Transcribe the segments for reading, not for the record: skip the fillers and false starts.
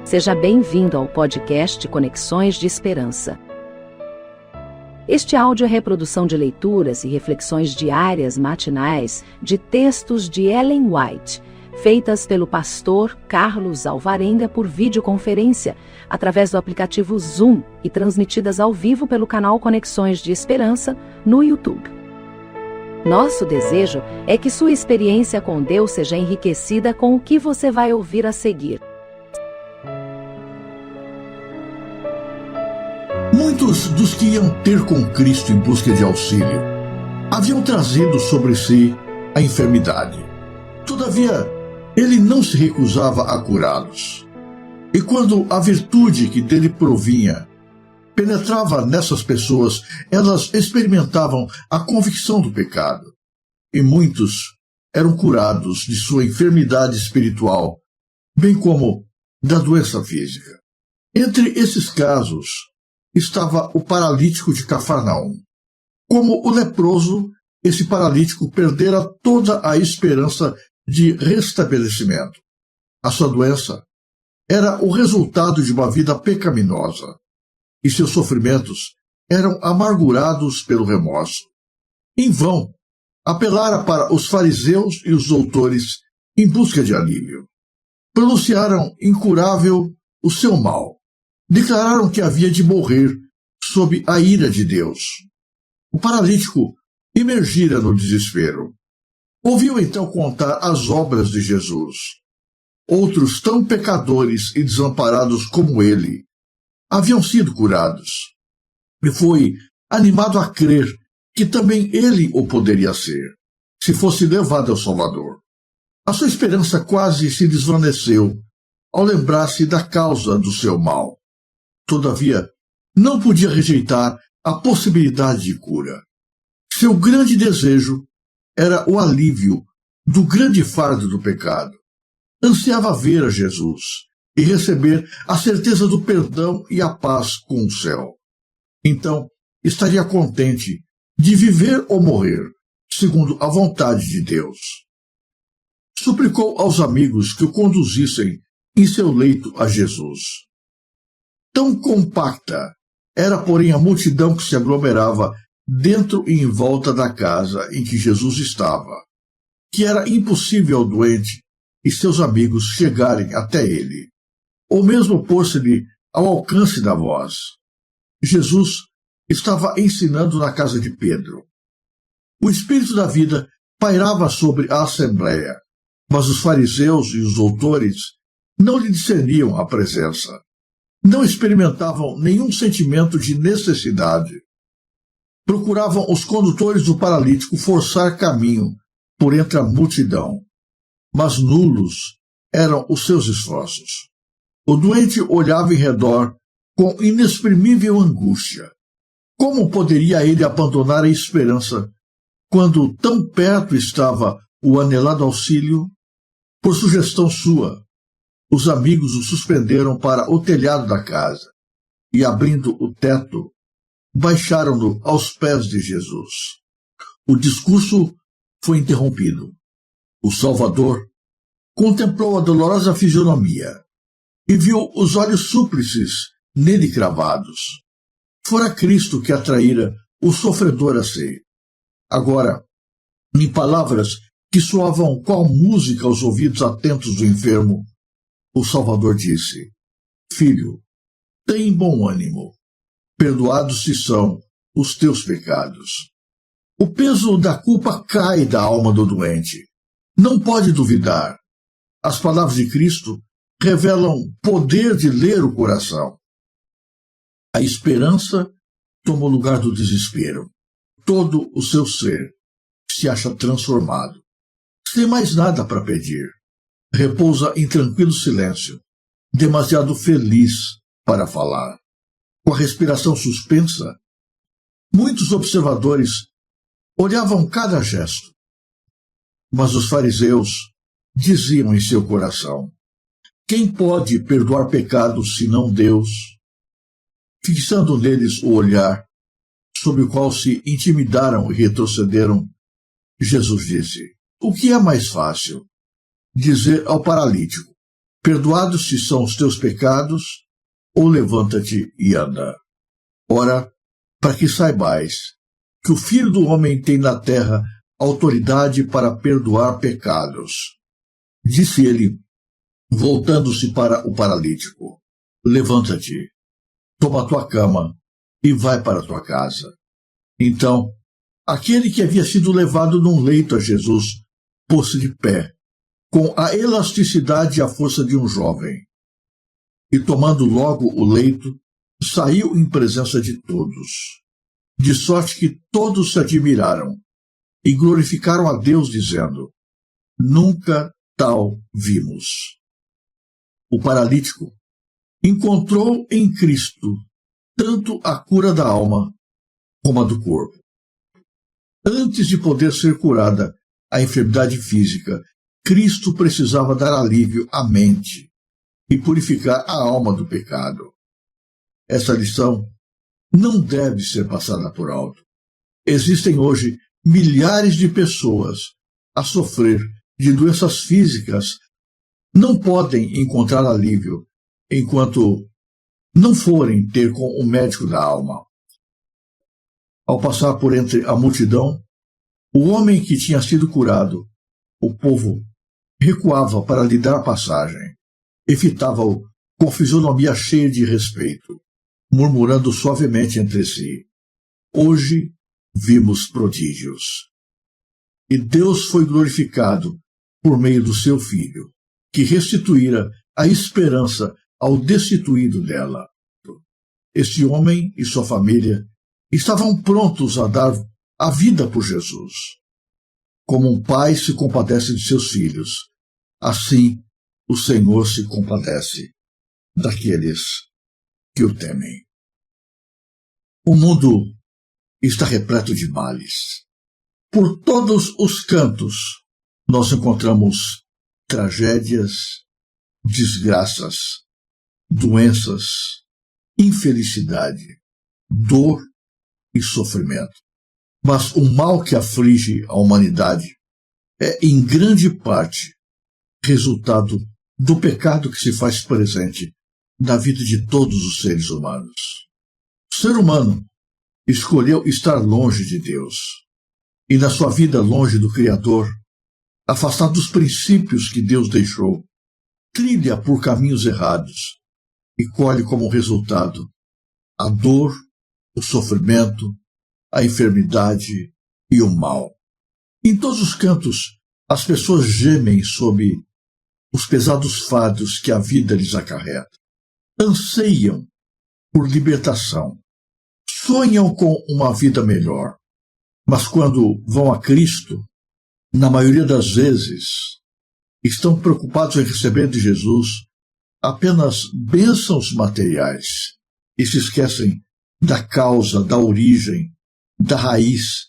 Seja bem-vindo ao podcast Conexões de Esperança. Este áudio é reprodução de leituras e reflexões diárias matinais de textos de Ellen White, feitas pelo pastor Carlos Alvarenga por videoconferência, através do aplicativo Zoom e transmitidas ao vivo pelo canal Conexões de Esperança no YouTube. Nosso desejo é que sua experiência com Deus seja enriquecida com o que você vai ouvir a seguir. Muitos dos que iam ter com Cristo em busca de auxílio haviam trazido sobre si a enfermidade. Todavia, ele não se recusava a curá-los. E quando a virtude que dele provinha penetrava nessas pessoas, elas experimentavam a convicção do pecado. E muitos eram curados de sua enfermidade espiritual, bem como da doença física. Entre esses casos estava o paralítico de Cafarnaum. Como o leproso, esse paralítico perdera toda a esperança de restabelecimento. A sua doença era o resultado de uma vida pecaminosa, e seus sofrimentos eram amargurados pelo remorso. Em vão, apelara para os fariseus e os doutores em busca de alívio. Pronunciaram incurável o seu mal. Declararam que havia de morrer sob a ira de Deus. O paralítico imergira no desespero. Ouviu então contar as obras de Jesus. Outros tão pecadores e desamparados como ele haviam sido curados. E foi animado a crer que também ele o poderia ser, se fosse levado ao Salvador. A sua esperança quase se desvaneceu ao lembrar-se da causa do seu mal. Todavia, não podia rejeitar a possibilidade de cura. Seu grande desejo era o alívio do grande fardo do pecado. Ansiava ver a Jesus e receber a certeza do perdão e a paz com o céu. Então, estaria contente de viver ou morrer, segundo a vontade de Deus. Suplicou aos amigos que o conduzissem em seu leito a Jesus. Tão compacta era, porém, a multidão que se aglomerava dentro e em volta da casa em que Jesus estava, que era impossível ao doente e seus amigos chegarem até ele, ou mesmo pôr-se-lhe ao alcance da voz. Jesus estava ensinando na casa de Pedro. O espírito da vida pairava sobre a assembleia, mas os fariseus e os doutores não lhe discerniam a presença. Não experimentavam nenhum sentimento de necessidade. Procuravam os condutores do paralítico forçar caminho por entre a multidão, mas nulos eram os seus esforços. O doente olhava em redor com inexprimível angústia. Como poderia ele abandonar a esperança quando tão perto estava o anelado auxílio? Por sugestão sua, os amigos o suspenderam para o telhado da casa e, abrindo o teto, baixaram-no aos pés de Jesus. O discurso foi interrompido. O Salvador contemplou a dolorosa fisionomia e viu os olhos súplices nele cravados. Fora Cristo que atraíra o sofredor a si. Agora, em palavras que soavam qual música aos ouvidos atentos do enfermo, o Salvador disse: Filho, tem bom ânimo, perdoados te são os teus pecados. O peso da culpa cai da alma do doente. Não pode duvidar. As palavras de Cristo revelam poder de ler o coração. A esperança toma o lugar do desespero. Todo o seu ser se acha transformado. Sem mais nada para pedir. Repousa em tranquilo silêncio, demasiado feliz para falar. Com a respiração suspensa, muitos observadores olhavam cada gesto. Mas os fariseus diziam em seu coração: quem pode perdoar pecados senão Deus? Fixando neles o olhar, sob o qual se intimidaram e retrocederam, Jesus disse: o que é mais fácil? Dizer ao paralítico: perdoados-te são os teus pecados, ou levanta-te e anda. Ora, para que saibais que o Filho do Homem tem na terra autoridade para perdoar pecados. Disse ele, voltando-se para o paralítico, levanta-te, toma a tua cama e vai para a tua casa. Então, aquele que havia sido levado num leito a Jesus, pôs-se de pé, com a elasticidade e a força de um jovem. E tomando logo o leito, saiu em presença de todos, de sorte que todos se admiraram e glorificaram a Deus, dizendo, nunca tal vimos. O paralítico encontrou em Cristo tanto a cura da alma como a do corpo. Antes de poder ser curada a enfermidade física, Cristo precisava dar alívio à mente e purificar a alma do pecado. Essa lição não deve ser passada por alto. Existem hoje milhares de pessoas a sofrer de doenças físicas. Não podem encontrar alívio enquanto não forem ter com o médico da alma. Ao passar por entre a multidão, o homem que tinha sido curado, o povo recuava para lhe dar passagem e fitava-o com fisionomia cheia de respeito, murmurando suavemente entre si. Hoje vimos prodígios. E Deus foi glorificado por meio do seu Filho, que restituíra a esperança ao destituído dela. Este homem e sua família estavam prontos a dar a vida por Jesus. Como um pai se compadece de seus filhos, assim o Senhor se compadece daqueles que o temem. O mundo está repleto de males. Por todos os cantos nós encontramos tragédias, desgraças, doenças, infelicidade, dor e sofrimento. Mas o mal que aflige a humanidade é, em grande parte, resultado do pecado que se faz presente na vida de todos os seres humanos. O ser humano escolheu estar longe de Deus e, na sua vida longe do Criador, afastado dos princípios que Deus deixou, trilha por caminhos errados e colhe como resultado a dor, o sofrimento, a enfermidade e o mal. Em todos os cantos, as pessoas gemem sob os pesados fardos que a vida lhes acarreta. Anseiam por libertação. Sonham com uma vida melhor. Mas quando vão a Cristo, na maioria das vezes, estão preocupados em receber de Jesus apenas bênçãos materiais e se esquecem da causa, da origem, da raiz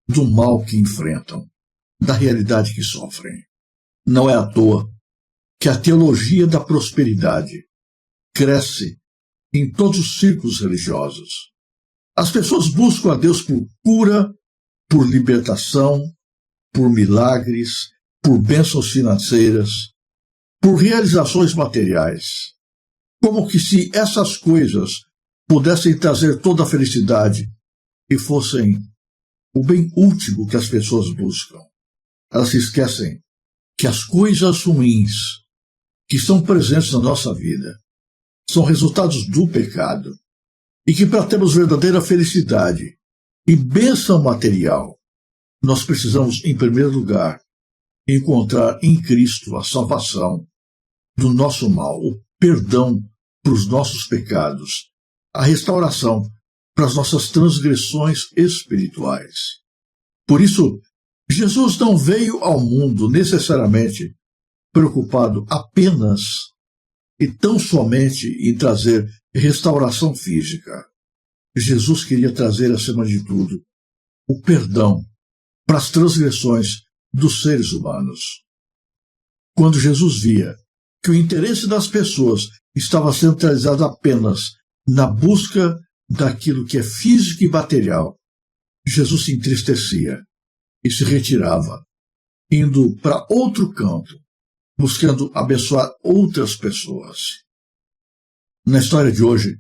do mal que enfrentam, da realidade que sofrem. Não é à toa que a teologia da prosperidade cresce em todos os círculos religiosos. As pessoas buscam a Deus por cura, por libertação, por milagres, por bênçãos financeiras, por realizações materiais. Como que se essas coisas pudessem trazer toda a felicidade e fossem o bem último que as pessoas buscam. Elas se esquecem que as coisas ruins que estão presentes na nossa vida são resultados do pecado e que para termos verdadeira felicidade e bênção material, nós precisamos, em primeiro lugar, encontrar em Cristo a salvação do nosso mal, o perdão para os nossos pecados, a restauração para as nossas transgressões espirituais. Por isso, Jesus não veio ao mundo necessariamente preocupado apenas e tão somente em trazer restauração física. Jesus queria trazer, acima de tudo, o perdão para as transgressões dos seres humanos. Quando Jesus via que o interesse das pessoas estava centralizado apenas na busca daquilo que é físico e material, Jesus se entristecia e se retirava, indo para outro canto, buscando abençoar outras pessoas. Na história de hoje,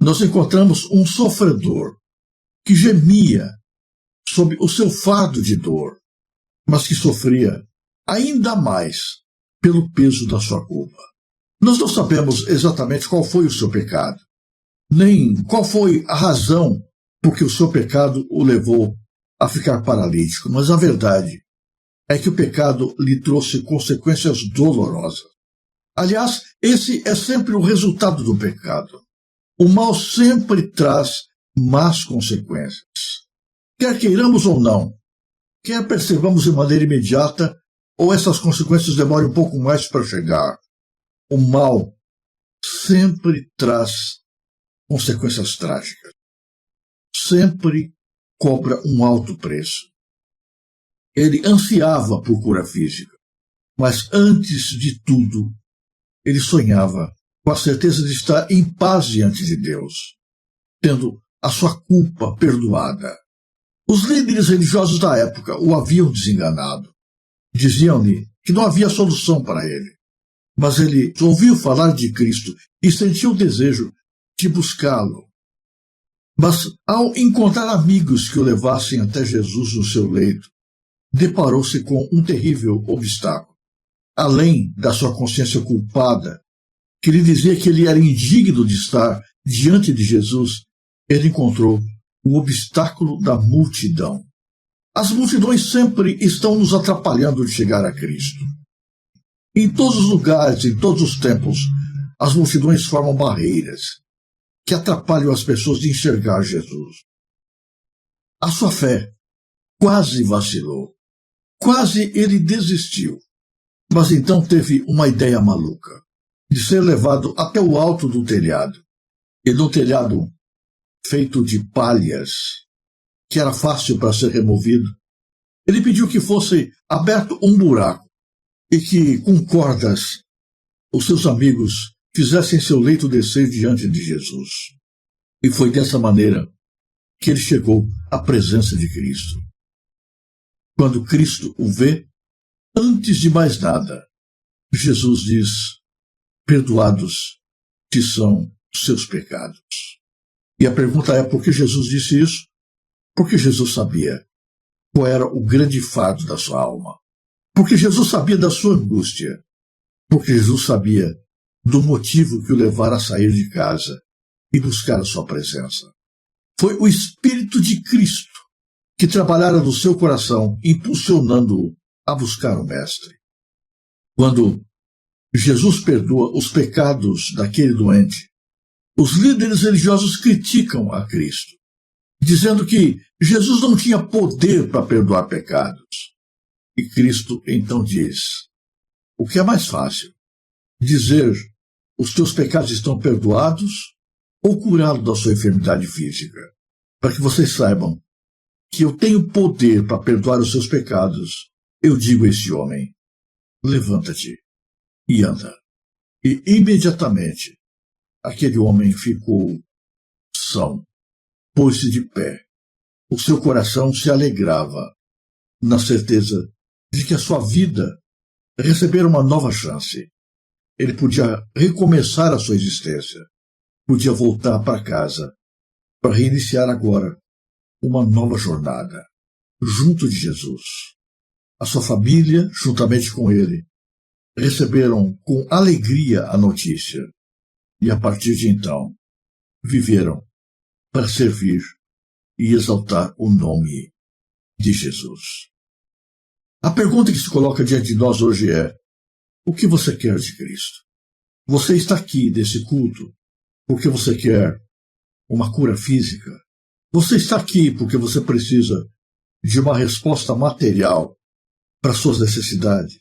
nós encontramos um sofredor que gemia sob o seu fardo de dor, mas que sofria ainda mais pelo peso da sua culpa. Nós não sabemos exatamente qual foi o seu pecado, nem qual foi a razão por que o seu pecado o levou a ficar paralítico, mas a verdade é que o pecado lhe trouxe consequências dolorosas. Aliás, esse é sempre o resultado do pecado. O mal sempre traz más consequências. Quer queiramos ou não, quer percebamos de maneira imediata ou essas consequências demorem um pouco mais para chegar, o mal sempre traz consequências trágicas. Sempre cobra um alto preço. Ele ansiava por cura física, mas antes de tudo, ele sonhava com a certeza de estar em paz diante de Deus, tendo a sua culpa perdoada. Os líderes religiosos da época o haviam desenganado. Diziam-lhe que não havia solução para ele. Mas ele ouviu falar de Cristo e sentiu o desejo de buscá-lo. Mas, ao encontrar amigos que o levassem até Jesus no seu leito, deparou-se com um terrível obstáculo. Além da sua consciência culpada, que lhe dizia que ele era indigno de estar diante de Jesus, ele encontrou o obstáculo da multidão. As multidões sempre estão nos atrapalhando de chegar a Cristo. Em todos os lugares, em todos os tempos, as multidões formam barreiras que atrapalham as pessoas de enxergar Jesus. A sua fé quase vacilou. Quase ele desistiu. Mas então teve uma ideia maluca, de ser levado até o alto do telhado. E no telhado, feito de palhas, que era fácil para ser removido, ele pediu que fosse aberto um buraco e que, com cordas, os seus amigos fizessem seu leito descer diante de Jesus. E foi dessa maneira que ele chegou à presença de Cristo. Quando Cristo o vê, antes de mais nada, Jesus diz: perdoados te são os seus pecados. E a pergunta é: por que Jesus disse isso? Porque Jesus sabia qual era o grande fardo da sua alma. Porque Jesus sabia da sua angústia. Porque Jesus sabia do motivo que o levara a sair de casa e buscar a sua presença. Foi o Espírito de Cristo que trabalhara no seu coração, impulsionando-o a buscar o Mestre. Quando Jesus perdoa os pecados daquele doente, os líderes religiosos criticam a Cristo, dizendo que Jesus não tinha poder para perdoar pecados. E Cristo então diz: o que é mais fácil? Dizer os teus pecados estão perdoados ou curá-lo da sua enfermidade física? Para que vocês saibam que eu tenho poder para perdoar os seus pecados, eu digo a esse homem: levanta-te e anda. E imediatamente aquele homem ficou são, pôs-se de pé. O seu coração se alegrava na certeza de que a sua vida recebera uma nova chance. Ele podia recomeçar a sua existência, podia voltar para casa, para reiniciar agora uma nova jornada, junto de Jesus. A sua família, juntamente com ele, receberam com alegria a notícia e, a partir de então, viveram para servir e exaltar o nome de Jesus. A pergunta que se coloca diante de nós hoje é: o que você quer de Cristo? Você está aqui nesse culto porque você quer uma cura física? Você está aqui porque você precisa de uma resposta material para suas necessidades?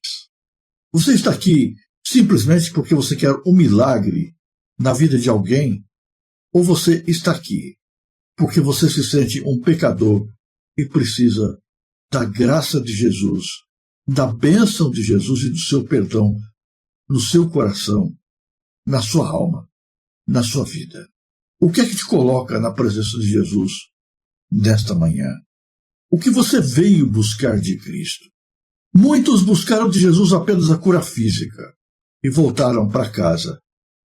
Você está aqui simplesmente porque você quer um milagre na vida de alguém? Ou você está aqui porque você se sente um pecador e precisa da graça de Jesus, da bênção de Jesus e do seu perdão no seu coração, na sua alma, na sua vida? O que é que te coloca na presença de Jesus nesta manhã? O que você veio buscar de Cristo? Muitos buscaram de Jesus apenas a cura física e voltaram para casa,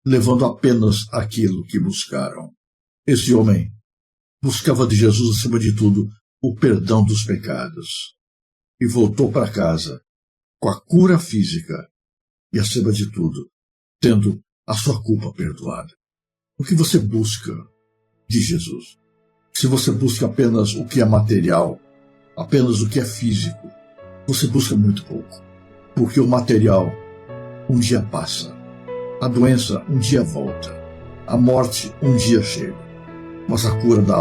levando apenas aquilo que buscaram. Esse homem buscava de Jesus, acima de tudo, o perdão dos pecados e voltou para casa com a cura física e, acima de tudo, tendo a sua culpa perdoada. O que você busca de Jesus? Se você busca apenas o que é material, apenas o que é físico, você busca muito pouco, porque o material um dia passa, a doença um dia volta, a morte um dia chega, mas a cura da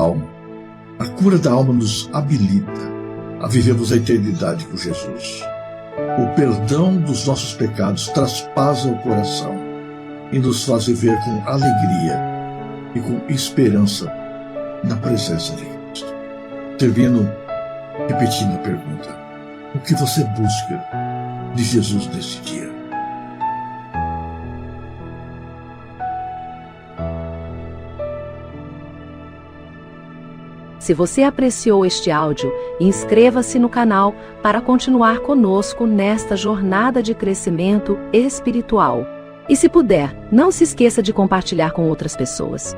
alma nos habilita a vivermos a eternidade com Jesus. O perdão dos nossos pecados traspassa o coração e nos faz viver com alegria e com esperança na presença de Cristo. Termino repetindo a pergunta: o que você busca de Jesus nesse dia? Se você apreciou este áudio, inscreva-se no canal para continuar conosco nesta jornada de crescimento espiritual. E se puder, não se esqueça de compartilhar com outras pessoas.